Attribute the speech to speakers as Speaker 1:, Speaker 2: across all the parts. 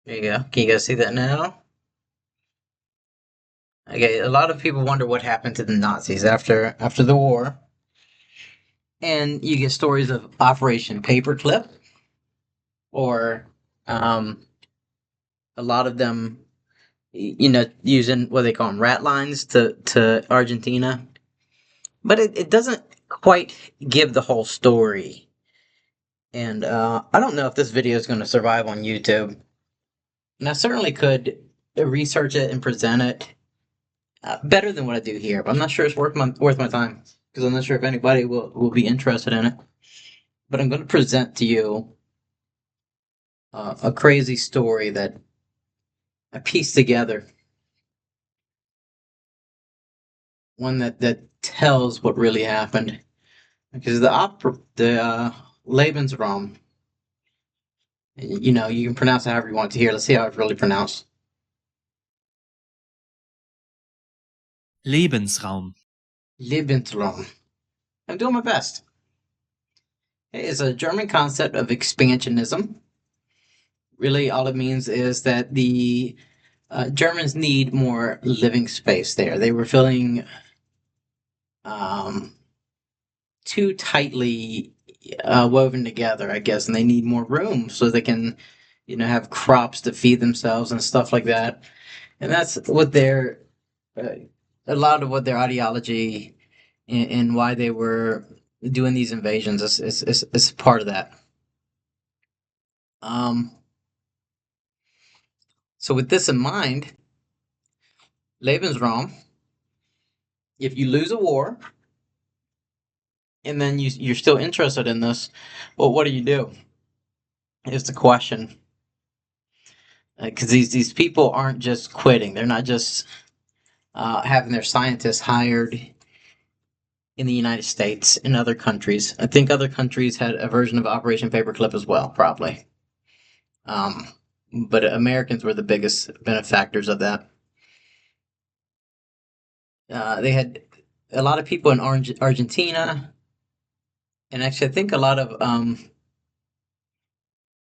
Speaker 1: There you go. Can you guys see that now? Okay, a lot of people wonder what happened to the Nazis after the war, and you get stories of Operation Paperclip, or um, a lot of them, using what they call them rat lines to Argentina, but it doesn't quite give the whole story. And I don't know if this video is going to survive on YouTube, and I certainly could research it and present it better than what I do here, but I'm not sure it's worth my time because I'm not sure if anybody will be interested in it. But I'm going to present to you a crazy story that I pieced together, one that tells what really happened. Because the Lebensraum, you can pronounce it however you want to hear. Let's see how it's really pronounced.
Speaker 2: Lebensraum.
Speaker 1: Lebensraum. I'm doing my best. It's a German concept of expansionism. Really, all it means is that the Germans need more living space there. They were feeling um, too tightly woven together, I guess, and they need more room so they can, have crops to feed themselves and stuff like that. And that's what uh, a lot of what their ideology and why they were doing these invasions is part of that. Um, so with this in mind, Lebensraum, if you lose a war and then you're still interested in this, well, what do you do? Is the question. Because these people aren't just quitting; they're not just having their scientists hired in the United States and other countries. I think other countries had a version of Operation Paperclip as well, probably. Um, but Americans were the biggest benefactors of that. They had a lot of people in Argentina, and actually, I think a lot of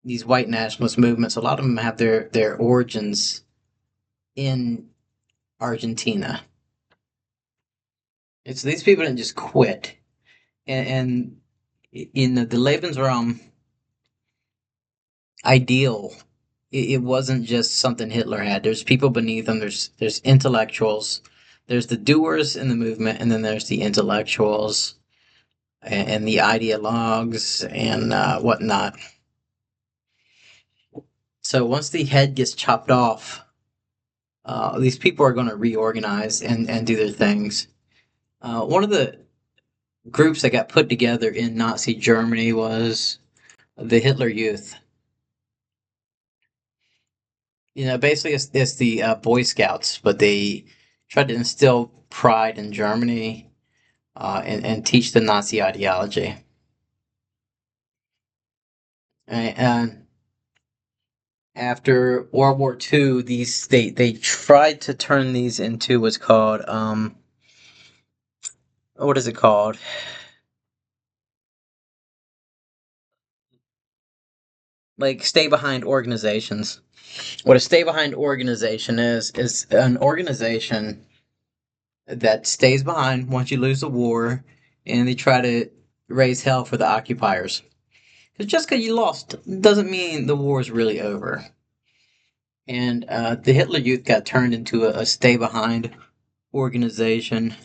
Speaker 1: these white nationalist movements, a lot of them have their origins in Argentina. It's these people didn't just quit, and in the Lebensraum ideal, it wasn't just something Hitler had. There's people beneath them. There's intellectuals. There's the doers in the movement, and then there's the intellectuals and the ideologues and whatnot. So once the head gets chopped off, these people are going to reorganize and do their things. One of the groups that got put together in Nazi Germany was the Hitler Youth. Basically, it's the Boy Scouts, but they tried to instill pride in Germany and teach the Nazi ideology. And after World War II, they tried to turn these into what's called what is it called? Like stay behind organizations. What a stay behind organization is an organization that stays behind once you lose the war, and they try to raise hell for the occupiers. Because just because you lost doesn't mean the war is really over. And the Hitler Youth got turned into a stay behind organization.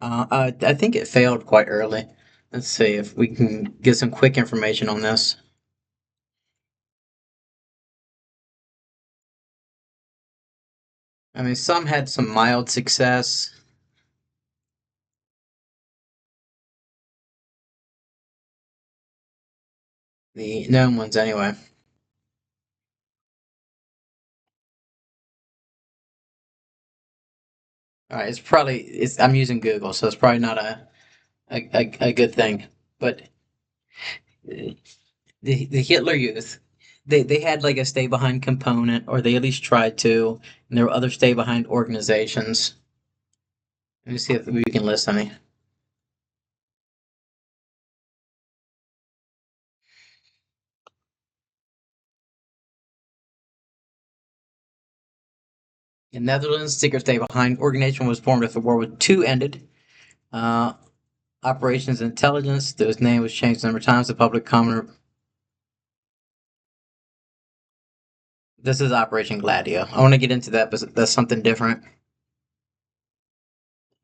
Speaker 1: I think it failed quite early. Let's see if we can get some quick information on this. I mean, some had some mild success. The known ones, anyway. All right, I'm using Google, so it's probably not a good thing. But uh, the Hitler Youth, they had like a stay behind component, or they at least tried to, and there were other stay behind organizations. Let me see if we can list any. In Netherlands, secret stay behind organization was formed after World War II ended. Uh, Operations Intelligence, whose name was changed a number of times. The public common. This is Operation Gladio. I want to get into that, but that's something different.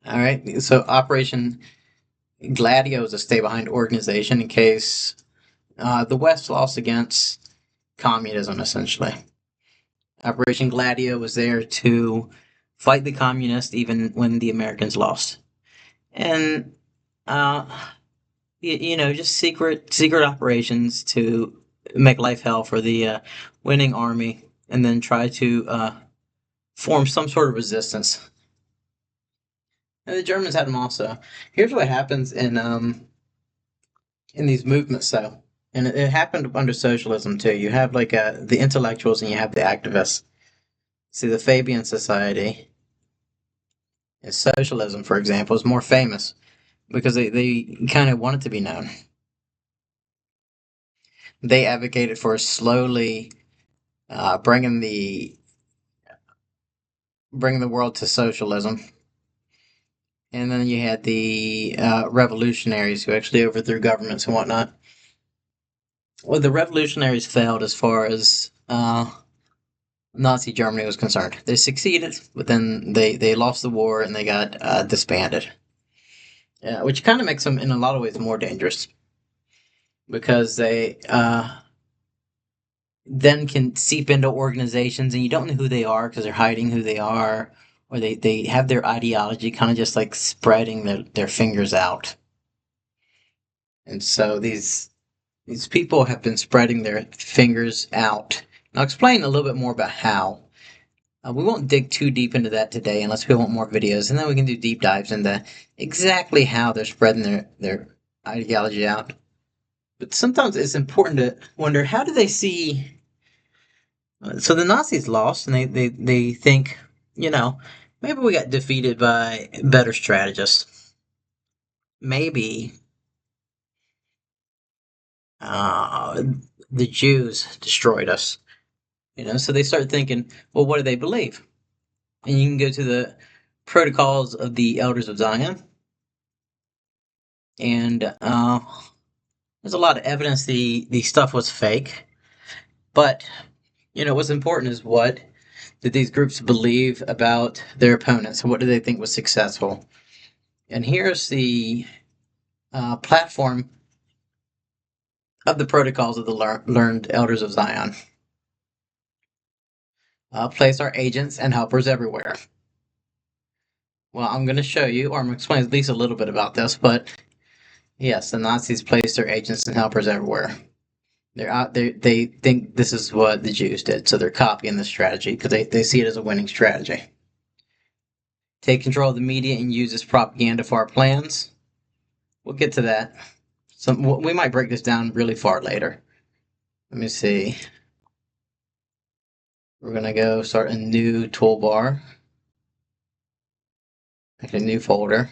Speaker 1: All right. So Operation Gladio is a stay behind organization in case the West lost against communism, essentially. Operation Gladio was there to fight the communists even when the Americans lost. And uh, just secret operations to make life hell for the winning army, and then try to form some sort of resistance. And the Germans had them also. Here's what happens in these movements, though, and it happened under socialism too. You have like the intellectuals and you have the activists. See, the Fabian Society, socialism, for example, is more famous because they kind of want it to be known. They advocated for slowly bringing the world to socialism. And then you had the revolutionaries who actually overthrew governments and whatnot. Well, the revolutionaries failed as far as Nazi Germany was concerned. They succeeded, but then they lost the war and they got disbanded. Which kind of makes them, in a lot of ways, more dangerous because they then can seep into organizations and you don't know who they are because they're hiding who they are, or they have their ideology kind of just like spreading their fingers out. And so these people have been spreading their fingers out. I'll explain a little bit more about how. We won't dig too deep into that today unless we want more videos, and then we can do deep dives into exactly how they're spreading their ideology out. But sometimes it's important to wonder, how do they see. So the Nazis lost, and they think, maybe we got defeated by better strategists. Maybe uh, the Jews destroyed us. So they start thinking, well, what do they believe? And you can go to the Protocols of the Elders of Zion, and there's a lot of evidence the stuff was fake. But what's important is, what did these groups believe about their opponents? What do they think was successful? And here's the platform of the Protocols of the Learned Elders of Zion. Place our agents and helpers everywhere. Well, I'm going to show you, or I'm going to explain at least a little bit about this, but yes, the Nazis placed their agents and helpers everywhere. They're out there. They think this is what the Jews did, so they're copying this strategy because they see it as a winning strategy. Take control of the media and use this propaganda for our plans. We'll get to that. We might break this down really far later. Let me see. We're gonna go start a new toolbar, like a new folder.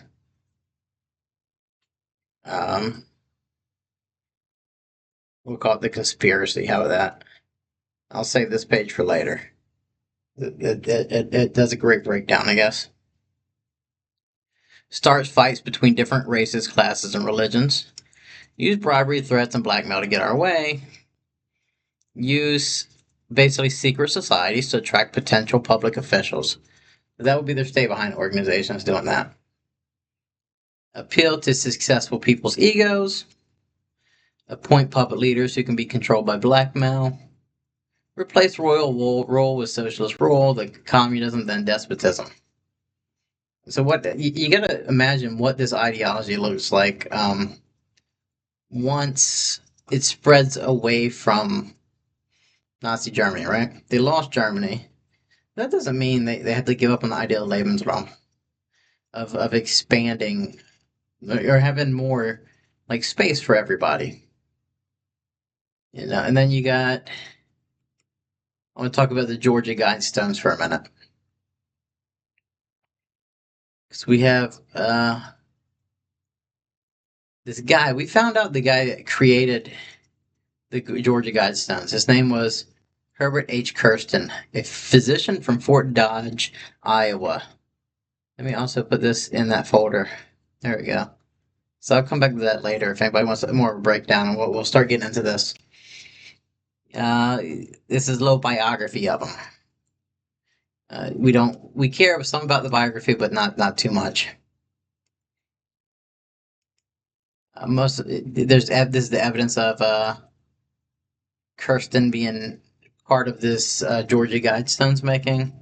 Speaker 1: We'll call it the conspiracy. How about that? I'll save this page for later. It does a great breakdown, I guess. Starts fights between different races, classes, and religions. Use bribery, threats, and blackmail to get our way. Use basically secret societies to attract potential public officials. That would be their stay behind organizations doing that. Appeal to successful people's egos. Appoint puppet leaders who can be controlled by blackmail. Replace royal rule with socialist rule, like communism, then despotism. So what you got to imagine what this ideology looks like once it spreads away from Nazi Germany, right? They lost Germany. That doesn't mean they have to give up on the idea of Lebensraum, of expanding or having more like space for everybody. And then you got. I want to talk about the Georgia Guidestones for a minute. Because we have this guy. We found out the guy that created the Georgia Guidestones. His name was Herbert H. Kirsten, a physician from Fort Dodge, Iowa. Let me also put this in that folder. There we go. So I'll come back to that later if anybody wants more of a breakdown, and we'll start getting into this. Uh, this is a little biography of him. We care some about the biography, but not too much. This is the evidence of Kirsten being part of this Georgia Guidestones making.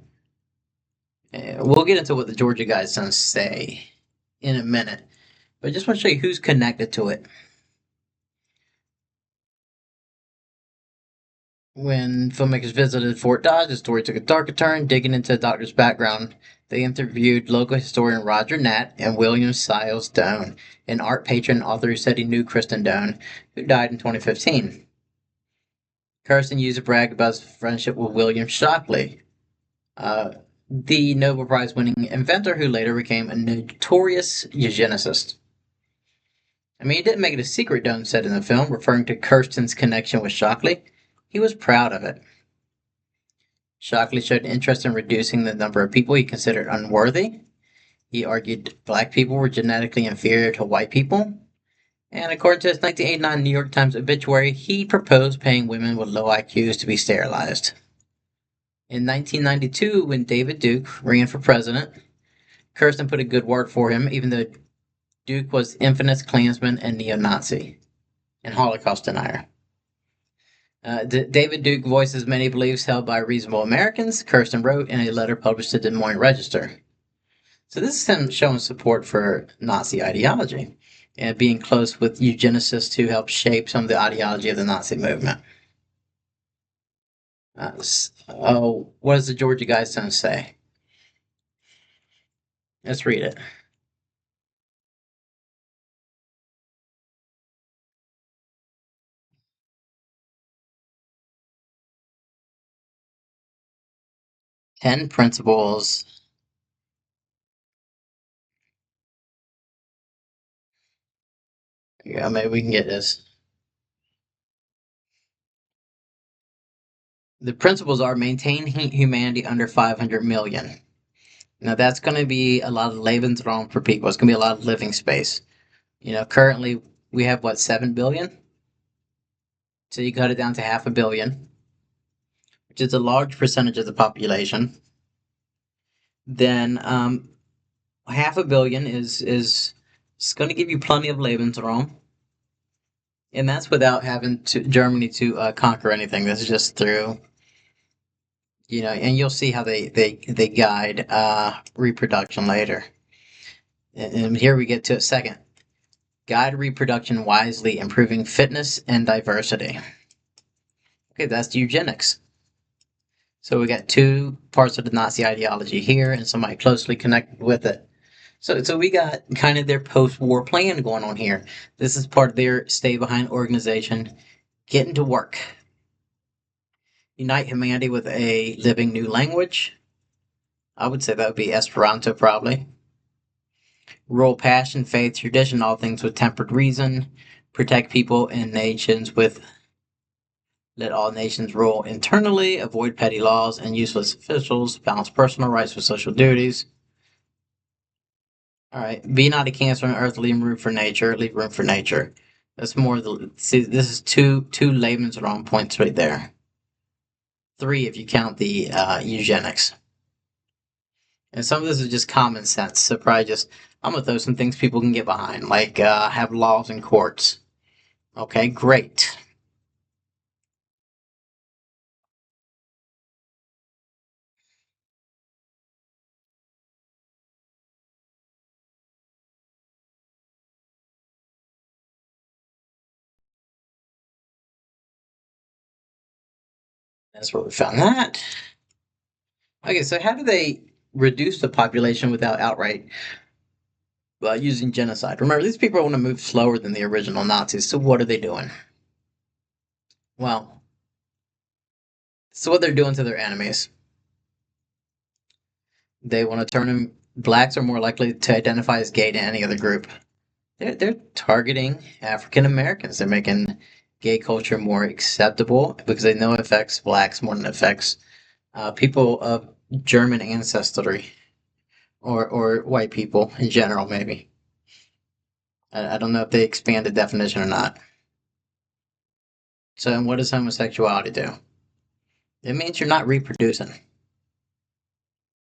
Speaker 1: We'll get into what the Georgia Guidestones say in a minute, but I just want to show you who's connected to it. When filmmakers visited Fort Dodge, the story took a darker turn. Digging into the doctor's background, they interviewed local historian Roger Nat and William Siles Doane, an art patron and author who said he knew Kristen Doane, who died in 2015. Kirsten used to brag about his friendship with William Shockley, the Nobel Prize winning inventor who later became a notorious eugenicist. I mean, he didn't make it a secret, Doane said in the film, referring to Kirsten's connection with Shockley. He was proud of it. Shockley showed interest in reducing the number of people he considered unworthy. He argued black people were genetically inferior to white people. And according to his 1989 New York Times obituary, he proposed paying women with low IQs to be sterilized. In 1992, when David Duke ran for president, Kirsten put a good word for him, even though Duke was infamous Klansman and neo-Nazi and Holocaust denier. David Duke voices many beliefs held by reasonable Americans, Kirsten wrote in a letter published to the Des Moines Register. So this is him showing support for Nazi ideology and being close with eugenicists who helped shape some of the ideology of the Nazi movement. What does the Georgia Guidestones say? Let's read it. Ten principles. Yeah, maybe we can get this. The principles are maintain humanity under 500 million. Now that's going to be a lot of Lebensraum for people. It's going to be a lot of living space. Currently we have what, 7 billion? So you cut it down to half a billion, which is a large percentage of the population. Then half a billion is going to give you plenty of Lebensraum, and that's without having Germany to conquer anything. This is just through, and you'll see how they guide reproduction later. And here we get to a second. Guide reproduction wisely, improving fitness and diversity. Okay, that's eugenics. So we got two parts of the Nazi ideology here, and somebody closely connected with it. So we got kind of their post-war plan going on here. This is part of their stay-behind organization, getting to work. Unite humanity with a living new language. I would say that would be Esperanto, probably. Rule passion, faith, tradition, all things with tempered reason. Protect people and nations with let all nations rule internally, avoid petty laws and useless officials, balance personal rights with social duties. All right, be not a cancer on earth, leave room for nature, leave room for nature. That's more see, this is two Lebensraum points right there. 3 if you count the eugenics. And some of this is just common sense, so probably just, I'm going to throw some things people can get behind, like have laws and courts. Okay, great. That's where we found that. Okay, so how do they reduce the population without outright using genocide? Remember, these people want to move slower than the original Nazis, so what are they doing? Well, so what they're doing to their enemies. They want to turn them. Blacks are more likely to identify as gay than any other group. They're targeting African Americans. They're making gay culture more acceptable because they know it affects blacks more than it affects people of German ancestry or white people in general, maybe. I don't know if they expand the definition or not. So, and what does homosexuality do? It means you're not reproducing.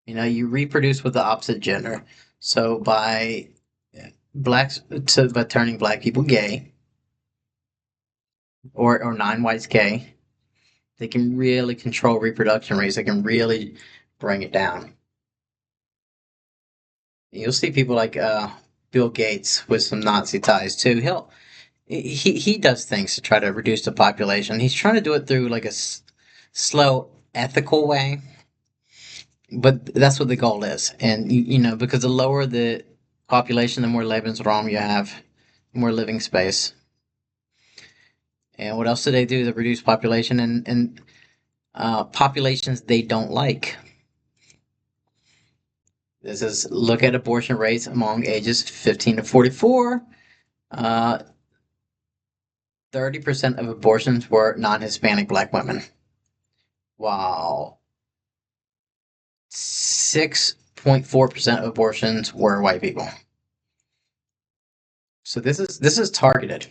Speaker 1: You know, you reproduce with the opposite gender. So by turning black people gay or non-whites gay, they can really control reproduction rates. They can really bring it down. You'll see people like Bill Gates with some Nazi ties too. He does things to try to reduce the population. He's trying to do it through like a slow, ethical way, but that's what the goal is. And you know, because the lower the population, the more Lebensraum you have, more living space. And what else do they do to reduce population and populations they don't like? This is look at abortion rates among ages 15 to 44. 30% of abortions were non-Hispanic black women. Wow. 6.4% of abortions were white people. So this is targeted.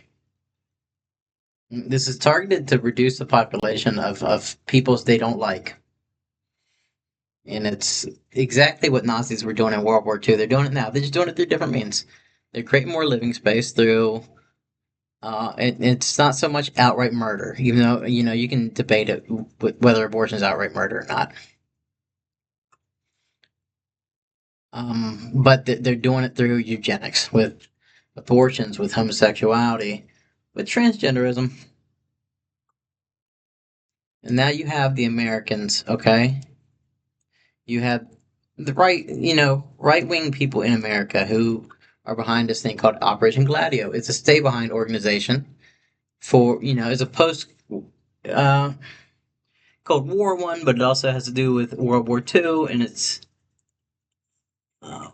Speaker 1: This is targeted to reduce the population of peoples they don't like. And it's exactly what Nazis were doing in World War II. They're doing it now. They're just doing it through different means. They're creating more living space through it's not so much outright murder, even though you know you can debate it whether abortion is outright murder or not. But they're doing it through eugenics, with abortions, with homosexuality, with transgenderism. And now you have the Americans, okay? You have the right wing people in America who are behind this thing called Operation Gladio. It's a stay behind organization for, it's a post uh, Cold War one, but it also has to do with World War II, and it's uh,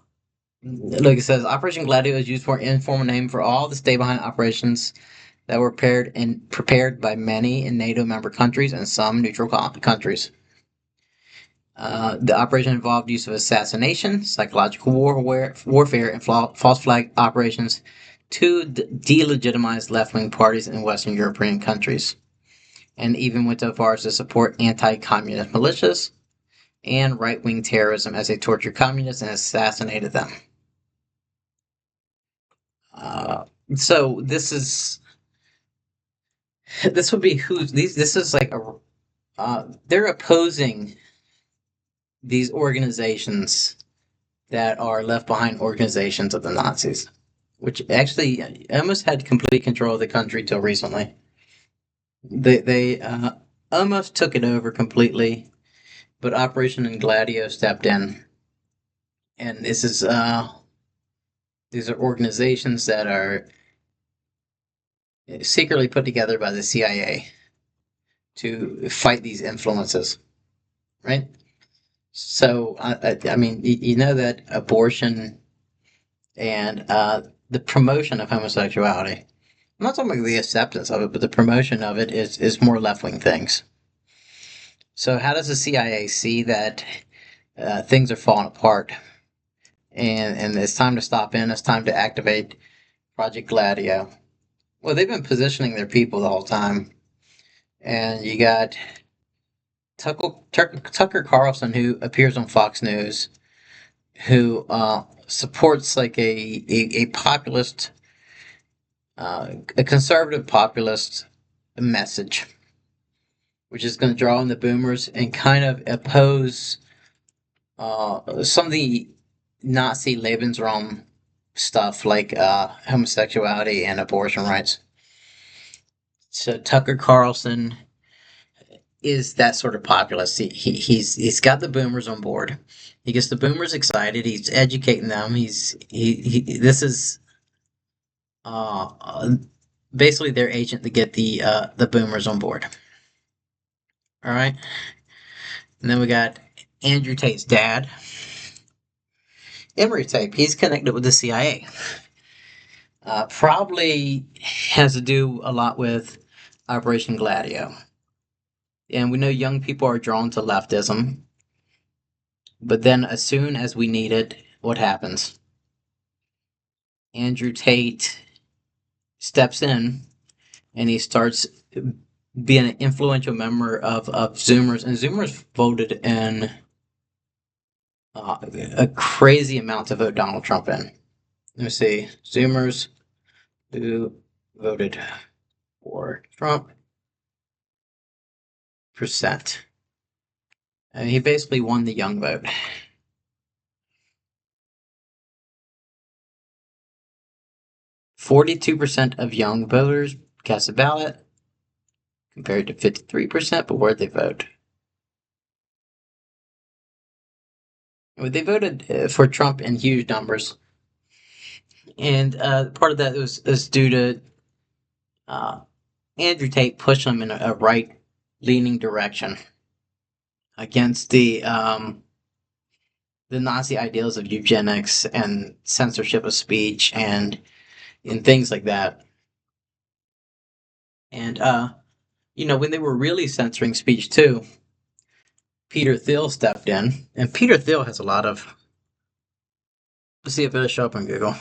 Speaker 1: like it says, Operation Gladio is used for an informal name for all the stay behind operations that were prepared by many in NATO member countries and some neutral countries. The operation involved use of assassination, psychological warfare, and false flag operations to delegitimize left-wing parties in Western European countries, and even went so far as to support anti-communist militias and right-wing terrorism as they tortured communists and assassinated them. Uh, so this would be who's these. This is like a they're opposing these organizations that are left behind organizations of the Nazis, which actually almost had complete control of the country till recently. They almost took it over completely, but Operation Gladio stepped in, and these are organizations that are secretly put together by the CIA to fight these influences, right? So I mean, you know that abortion and the promotion of homosexuality. I'm not talking about the acceptance of it, but the promotion of it is more left wing things. So how does the CIA see that things are falling apart, and it's time to stop in? It's time to activate Project Gladio. Well, they've been positioning their people the whole time, and you got Tucker Carlson, who appears on Fox News, who supports like a populist, a conservative populist message, which is going to draw in the boomers and kind of oppose some of the Nazi Lebensraum stuff like homosexuality and abortion rights. So Tucker Carlson is that sort of populist. He's got the boomers on board. He gets the boomers excited. He's educating them. This is uh, basically their agent to get the boomers on board. All right, and then we got Andrew Tate's dad, Emory Tate. He's connected with the CIA. Probably has to do a lot with Operation Gladio. And we know young people are drawn to leftism, but then as soon as we need it, what happens? Andrew Tate steps in and he starts being an influential member of Zoomers, and Zoomers voted in a crazy amount to vote Donald Trump in. Let me see. Zoomers who voted for Trump percent. And he basically won the young vote. 42% of young voters cast a ballot, compared to 53%, but where'd they vote? Well, they voted for Trump in huge numbers. And part of that was due to uh, Andrew Tate pushing them in a right-leaning direction against the Nazi ideals of eugenics and censorship of speech and things like that. And when they were really censoring speech too, Peter Thiel stepped in, and Peter Thiel has a lot of. Let's see if it'll show up on Google.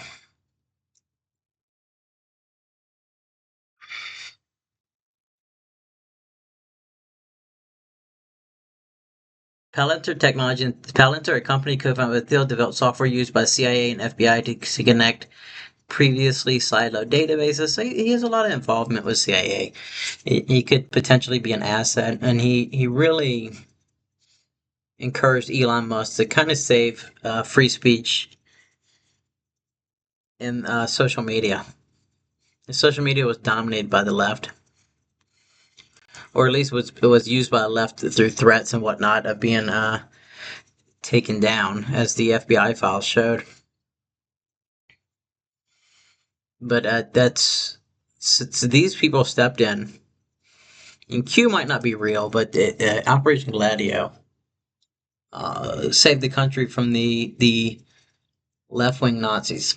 Speaker 1: Palantir, a company co-founded with Thiel, developed software used by CIA and FBI to connect previously siloed databases. So he has a lot of involvement with CIA. He could potentially be an asset, and he really encouraged Elon Musk to kind of save free speech in social media. Social media was dominated by the left, or at least was used by the left through threats and whatnot of being taken down, as the FBI files showed. But so these people stepped in. And Q might not be real, but Operation Gladio saved the country from the left wing Nazis.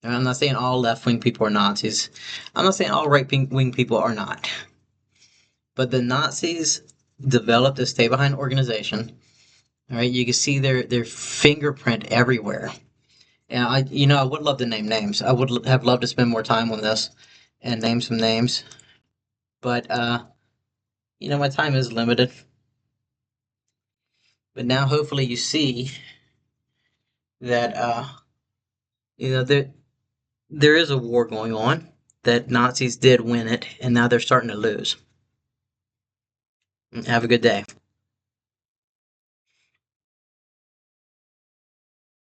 Speaker 1: And I'm not saying all left wing people are Nazis. I'm not saying all right wing people are not. But the Nazis developed a stay behind organization. All right, you can see their fingerprint everywhere. And I would love to name names. I would have loved to spend more time on this and name some names. But my time is limited. But now hopefully you see that there is a war going on, that Nazis did win it, and now they're starting to lose. Have a good day.